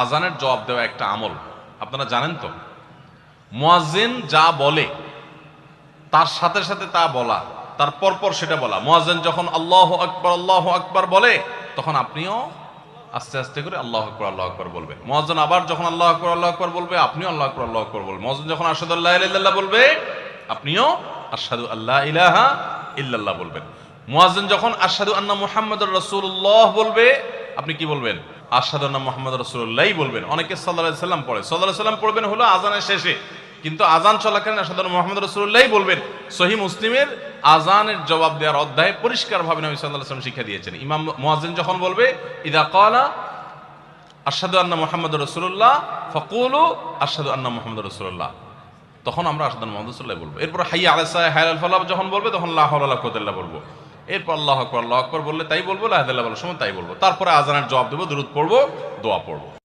আজানের জবাব দেওয়া একটা আমল, আপনারা জানেন তো। মুয়াজ্জিন যা বলে তার সাথে সাথে তা বলা, তার পরপর সেটা বলা। মুয়াজ্জিন যখন আল্লাহু আকবার বলে, তখন আপনিও আস্তে আস্তে করে আল্লাহু আকবার বলবেন। মুয়াজ্জিন আবার যখন আল্লাহু আকবার বলবে, আপনিও আল্লাহু আকবার বলবেন। মুয়াজ্জিন যখন আশহাদু আল্লা ইলাহা ইল্লাল্লাহ বলবে, আপনিও আশহাদু আল্লা ইলাহা ইল্লাল্লাহ বলবেন। মুয়াজ্জিন যখন আশহাদু আন্না মুহাম্মাদুর রাসূলুল্লাহ বলবে, আপনি কি বলবেন? আশহাদু আন্না মুহাম্মাদুর রাসূলুল্লাহই বলবেন। অনেকে সাল্লাল্লাহু আলাইহি সাল্লাম পড়ে, সাল্লাল্লাহু আলাইহি সাল্লাম পড়বেন হলো আজানের শেষে, কিন্তু আজান চলাকালীন আশহাদু আন্না মুহাম্মাদুর রাসূলুল্লাহই বলবেন। সহিহ মুসলিমের আজানের জবাব দেওয়ার অধ্যায়ে পরিষ্কারভাবে নবী সাল্লাল্লাহু আলাইহি সাল্লাম শিক্ষা দিয়েছেন। ইমাম মুয়াজ্জিন যখন বলবে, ইযা ক্বালা আশহাদু আন্না মুহাম্মাদুর রাসূলুল্লাহ ফাকুলু আশহাদু আন্না মুহাম্মাদুর রাসূলুল্লাহ, তখন আমরা আশহাদু আন্না মুহাম্মাদুর রাসূলুল্লাহ বলবো। এরপর হাইয়া আলাস সালাহ হাইয়া আল ফালাহ যখন বলবে, তখন লা হাওলা ওয়ালা কুওয়াতা ইল্লা বলবো। এরপর আল্লাহু আকবার বললে তাই বলবো, লা ইলাহা ইল্লাল্লাহ বলার সময় তাই বলবো। তারপরে আজানের জবাব দেবো, দুরূদ পড়বো, দোয়া পড়বো।